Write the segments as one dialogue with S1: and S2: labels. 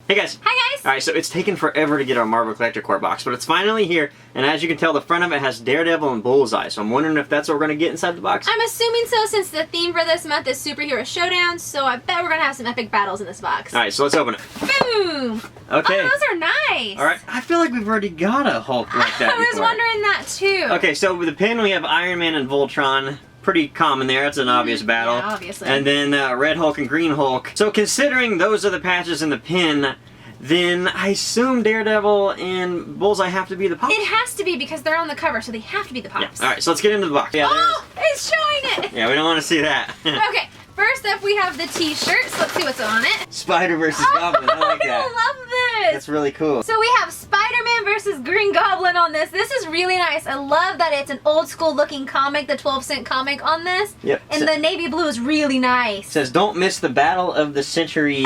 S1: Hey guys!
S2: Hi guys!
S1: Alright, so it's taken forever to get our Marvel Collector Core box, but it's finally here, and as you can tell, the front of it has Daredevil and Bullseye, so I'm wondering if that's what we're going to get inside the box.
S2: I'm assuming so, since the theme for this month is Superhero Showdown, so I bet we're going to have some epic battles in this box.
S1: Alright, so let's open it.
S2: Boom!
S1: Okay.
S2: Oh, those are nice!
S1: Alright, I feel like we've already got a Hulk like that
S2: I was
S1: before.
S2: wondering that too.
S1: Okay, so with the pin we have Iron Man and Voltron. Pretty common there, it's an obvious battle.
S2: Yeah, obviously.
S1: And then Red Hulk and Green Hulk. So considering those are the patches in the pin, then I assume Daredevil and Bullseye have to be the pops?
S2: It has to be because they're on the cover, so they have to be the pops.
S1: Yeah. Alright, so let's get into the box. Yeah,
S2: oh, it's showing it!
S1: yeah, we don't want to see that.
S2: Okay, first up we have the t-shirts. Let's see what's on it.
S1: Spider versus Goblin, I like that.
S2: I love this!
S1: That's really cool.
S2: So we have Spider-Man versus Green Goblin on this. This is really nice. I love that it's an old school looking comic, the 12-cent comic on this.
S1: Yep.
S2: And the navy blue is really nice.
S1: It says, don't miss the battle of the century,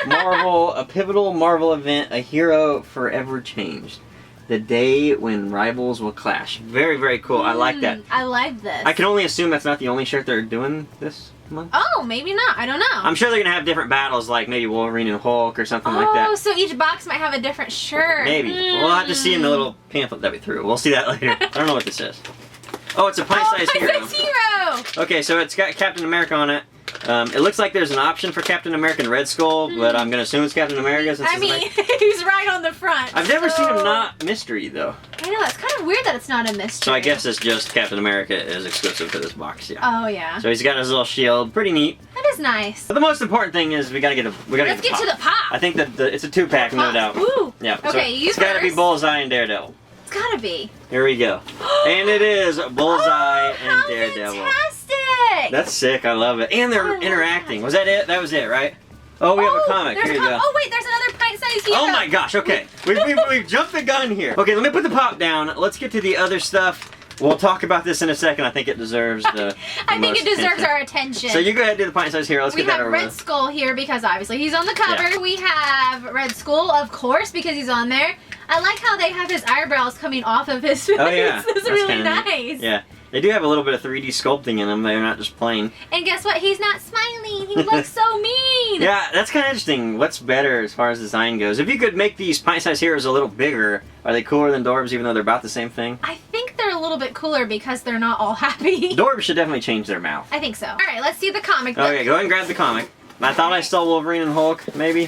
S1: Marvel, a pivotal Marvel event, a hero forever changed. The day when rivals will clash. Very, very cool. I like that.
S2: I like this.
S1: I can only assume that's not the only shirt they're doing this month.
S2: Oh, maybe not. I don't know.
S1: I'm sure they're going to have different battles, like maybe Wolverine and Hulk or something like that.
S2: Oh, so each box might have a different shirt.
S1: Maybe. We'll have to see in the little pamphlet that we threw. We'll see that later. I don't know what this is. Oh, it's a pint-sized hero.
S2: Pint-sized hero!
S1: Okay, so it's got Captain America on it. It looks like there's an option for Captain America and Red Skull, but I'm going to assume it's Captain America. Since
S2: I mean, he's right on the front.
S1: I've never seen him not mystery, though.
S2: I know, it's kind of weird that it's not a mystery.
S1: So I guess it's just Captain America is exclusive to this box, yeah.
S2: Oh, yeah.
S1: So he's got his little shield. Pretty neat.
S2: That is nice.
S1: But the most important thing is we got to get
S2: Let's get to the pop.
S1: I think that it's a two-pack, no doubt.
S2: Ooh.
S1: Yeah.
S2: Okay,
S1: so
S2: you
S1: it's got to be
S2: first.
S1: Bullseye and Daredevil.
S2: It's gotta be.
S1: Here we go. And it is Bullseye and Daredevil.
S2: Fantastic!
S1: That's sick. I love it. And they're interacting. Was that it? That was it, right? Oh, we have a comic.
S2: There's
S1: Here you
S2: a
S1: go.
S2: Oh, wait, there's another pint-sized hero.
S1: Oh my gosh, okay. We've jumped the gun here. Okay, let me put the pop down. Let's get to the other stuff. We'll talk about this in a second. I think it deserves the
S2: I think
S1: most
S2: it deserves
S1: attention.
S2: our attention.
S1: So you go ahead and do the pint size here. Let's
S2: we
S1: get that
S2: have
S1: over
S2: Red
S1: with.
S2: Skull here because obviously he's on the cover.
S1: Yeah.
S2: We have Red Skull, of course, because he's on there. I like how they have his eyebrows coming off of his face.
S1: Oh yeah.
S2: It's
S1: That's
S2: really
S1: kinda
S2: nice.
S1: neat. Yeah. They do have a little bit of 3D sculpting in them. They're not just plain.
S2: And guess what? He's not smiling. He looks so mean.
S1: Yeah, that's kind of interesting. What's better as far as design goes? If you could make these pint-sized heroes a little bigger, are they cooler than Dorbs even though they're about the same thing?
S2: I think they're a little bit cooler because they're not all happy.
S1: Dorbs should definitely change their mouth.
S2: I think so. All right, let's see the comic.
S1: Okay, go ahead and grab the comic. I thought I saw Wolverine and Hulk, maybe.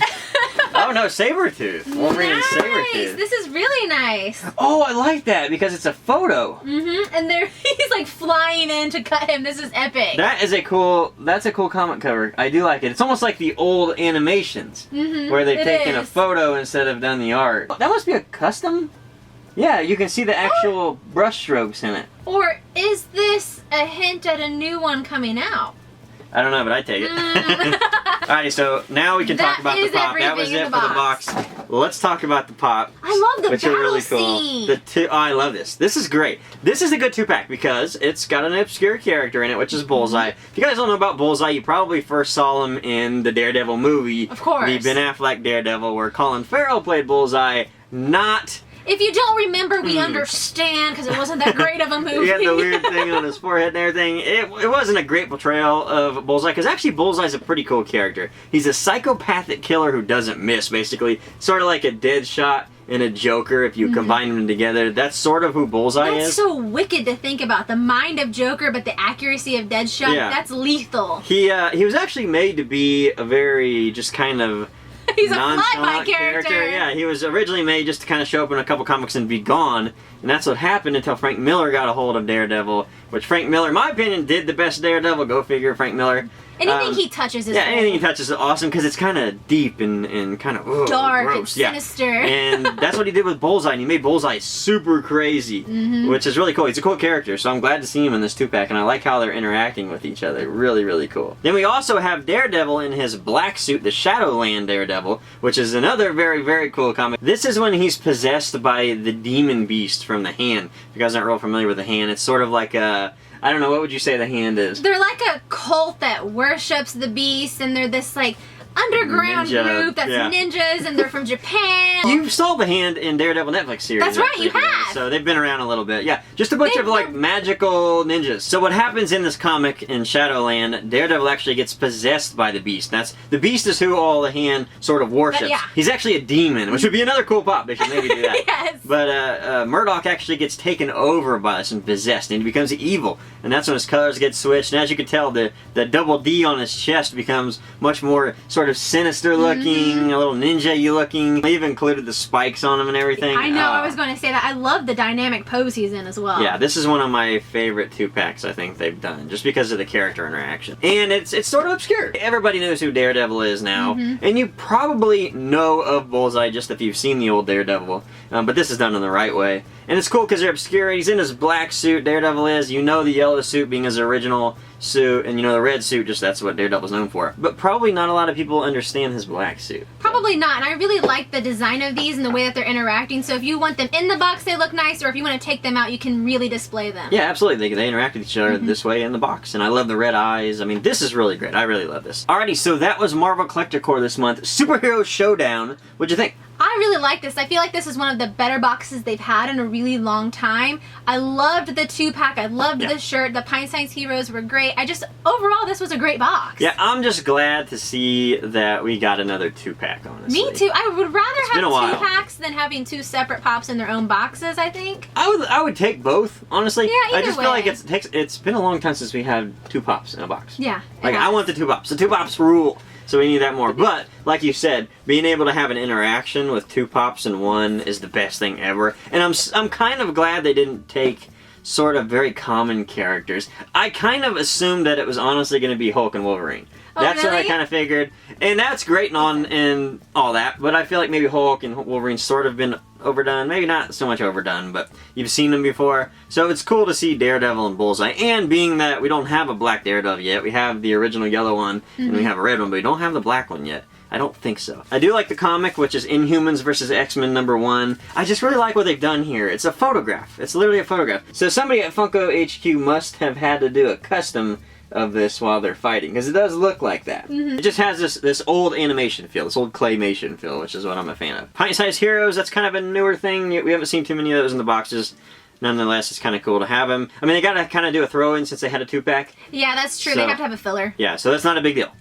S1: Oh no, Sabretooth. Wolverine and Sabretooth.
S2: This is really nice.
S1: Oh, I like that because it's a photo.
S2: And he's like flying in to cut him. This is epic.
S1: That's a cool comic cover. I do like it. It's almost like the old animations where they've taken a photo instead of done the art. That must be a custom? Yeah, you can see the actual brush strokes in it.
S2: Or is this a hint at a new one coming out?
S1: I don't know, but I take it. Alrighty, so now we can talk about the pop. That was it for the box. Let's talk about the pop.
S2: I love the
S1: which are really
S2: battle
S1: cool.
S2: scene.
S1: Oh, I love this. This is great. This is a good two-pack because it's got an obscure character in it, which is Bullseye. If you guys don't know about Bullseye, you probably first saw him in the Daredevil movie.
S2: Of course.
S1: The Ben Affleck Daredevil, where Colin Farrell played Bullseye, not...
S2: If you don't remember, we understand because it wasn't that great of a movie.
S1: He had the weird thing on his forehead and everything. It wasn't a great portrayal of Bullseye, because actually Bullseye's a pretty cool character. He's a psychopathic killer who doesn't miss, basically. Sort of like a Deadshot and a Joker, if you combine them together. That's sort of who Bullseye is.
S2: That's so wicked to think about. The mind of Joker, but the accuracy of Deadshot,
S1: Yeah.
S2: that's lethal.
S1: He was actually made to be a very just kind of...
S2: He's a
S1: nonchalant
S2: fly-by character.
S1: Yeah, he was originally made just to kind of show up in a couple comics and be gone. And that's what happened until Frank Miller got a hold of Daredevil. Which Frank Miller, in my opinion, did the best Daredevil. Go figure, Frank Miller.
S2: Anything he touches is
S1: anything he touches is awesome because it's kind of deep and kind of
S2: dark
S1: gross.
S2: and sinister.
S1: And that's what he did with Bullseye, and he made Bullseye super crazy, which is really cool. He's a cool character, so I'm glad to see him in this two-pack, and I like how they're interacting with each other. Really, really cool. Then we also have Daredevil in his black suit, the Shadowland Daredevil, which is another very, very cool comic. This is when he's possessed by the demon beast from the Hand. If you guys aren't real familiar with the Hand, it's sort of like a... I don't know, what would you say the Hand is?
S2: They're like a cult that worships the beast, and they're this like underground group that's ninjas and they're from Japan.
S1: You saw the hand in Daredevil Netflix series.
S2: That's right, you have.
S1: So they've been around a little bit. Yeah, just a bunch of like magical ninjas. So what happens in this comic in Shadowland, Daredevil actually gets possessed by the Beast. The Beast is who all the hand sort of worships.
S2: Yeah.
S1: He's actually a demon, which would be another cool pop. They should maybe do that.
S2: Yes.
S1: But Murdoch actually gets taken over by this and possessed, and he becomes evil. And that's when his colors get switched. And as you can tell, the double D on his chest becomes much more sort of sinister looking, a little ninja-y looking. They even included the spikes on him and everything.
S2: I know, I was going to say that. I love the dynamic pose he's in as well.
S1: Yeah, this is one of my favorite 2-packs I think they've done, just because of the character interaction. And it's sort of obscure. Everybody knows who Daredevil is now, and you probably know of Bullseye just if you've seen the old Daredevil, but this is done in the right way. And it's cool because they're obscure. He's in his black suit, Daredevil is. You know the yellow suit being his original suit, and you know the red suit, just that's what Daredevil's known for. But probably not a lot of people understand his black suit.
S2: Probably not, and I really like the design of these and the way that they're interacting, so if you want them in the box, they look nice, or if you want to take them out, you can really display them.
S1: Yeah, absolutely. They interact with each other this way in the box, and I love the red eyes. I mean, this is really great. I really love this. Alrighty, so that was Marvel Collector Core this month. Superhero Showdown. What'd you think?
S2: I really like this. I feel like this is one of the better boxes they've had in a really long time. I loved the 2-pack. I loved the shirt. The Pint-Sized Heroes were great. Overall, this was a great box.
S1: Yeah, I'm just glad to see that we got another 2-pack, honestly.
S2: Me too. I would rather have 2-packs than having 2 separate pops in their own boxes, I think.
S1: I would take both, honestly.
S2: Yeah,
S1: I just feel like it's been a long time since we had 2 pops in a box.
S2: Yeah.
S1: Like, I want the 2 pops. The 2 pops rule. So we need that more. But, like you said, being able to have an interaction with 2 pops in one is the best thing ever. And I'm kind of glad they didn't take sort of very common characters. I kind of assumed that it was honestly going to be Hulk and Wolverine. That's what I kind of figured. And that's great and all that, but I feel like maybe Hulk and Wolverine sort of been overdone. Maybe not so much overdone, but you've seen them before. So it's cool to see Daredevil and Bullseye. And being that we don't have a black Daredevil yet, we have the original yellow one, and we have a red one, but we don't have the black one yet. I don't think so. I do like the comic, which is Inhumans vs. X-Men #1. I just really like what they've done here. It's a photograph. It's literally a photograph. So somebody at Funko HQ must have had to do a custom of this while they're fighting, because it does look like that. It just has this old animation feel, this old claymation feel, which is what I'm a fan of. Pint-Sized Heroes, that's kind of a newer thing. We haven't seen too many of those in the boxes. Nonetheless, it's kind of cool to have them. I mean, they gotta kind of do a throw-in since they had a 2-pack.
S2: Yeah, that's true. They have to have a filler.
S1: Yeah, so that's not a big deal.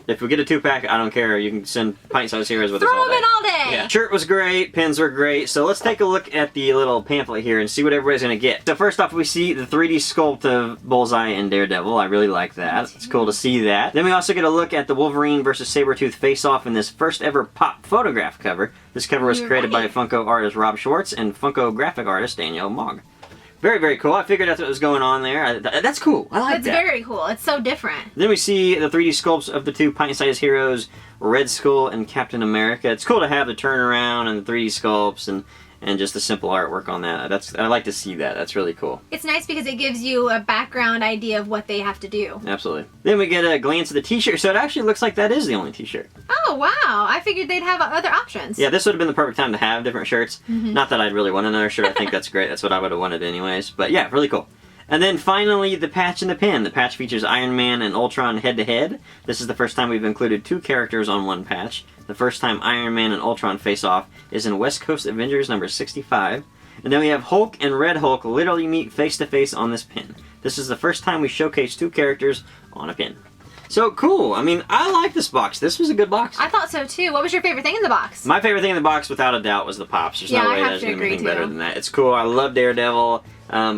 S1: If we get a 2-pack, I don't care. You can send Pint-Sized Heroes with us all day.
S2: Throw them in all day!
S1: Yeah. Shirt was great. Pins were great. So let's take a look at the little pamphlet here and see what everybody's going to get. So first off, we see the 3D sculpt of Bullseye and Daredevil. I really like that. It's cool to see that. Then we also get a look at the Wolverine vs. Sabretooth face-off in this first ever pop photograph cover. This cover was created by Funko artist Rob Schwartz and Funko graphic artist Danielle Mogg. Very, very cool. I figured that's what was going on there. That's cool. I like that.
S2: It's very cool. It's so different.
S1: Then we see the 3D sculpts of the 2 Pint-Sized Heroes, Red Skull and Captain America. It's cool to have the turnaround and the 3D sculpts and just the simple artwork on that. I like to see that. That's really cool.
S2: It's nice because it gives you a background idea of what they have to do.
S1: Absolutely. Then we get a glance at the t-shirt. So it actually looks like that is the only t-shirt.
S2: Oh, wow. I figured they'd have other options.
S1: Yeah, this would have been the perfect time to have different shirts. Not that I'd really want another shirt. I think that's great. That's what I would have wanted anyways. But yeah, really cool. And then finally, the patch and the pin. The patch features Iron Man and Ultron head-to-head. This is the first time we've included 2 characters on one patch. The first time Iron Man and Ultron face off is in West Coast Avengers #65. And then we have Hulk and Red Hulk literally meet face-to-face on this pin. This is the first time we showcase 2 characters on a pin. So cool. I mean, I like this box. This was a good box.
S2: I thought so too. What was your favorite thing in the box?
S1: My favorite thing in the box, without a doubt, was the pops. There's no way there's going to be anything better than that. It's cool. I love Daredevil.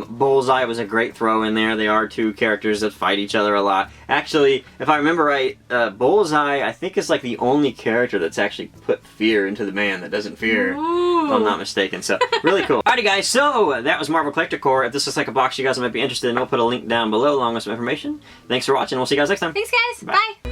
S1: Bullseye was a great throw in there. They are 2 characters that fight each other a lot. Actually, if I remember right, Bullseye, I think, is like the only character that's actually put fear into the man that doesn't fear.
S2: Ooh.
S1: If I'm not mistaken. So, really cool. Alrighty, guys. So, that was Marvel Collector Core. If this looks like a box you guys might be interested in, we'll put a link down below along with some information. Thanks for watching. We'll see you guys next time.
S2: Thanks, guys. Bye.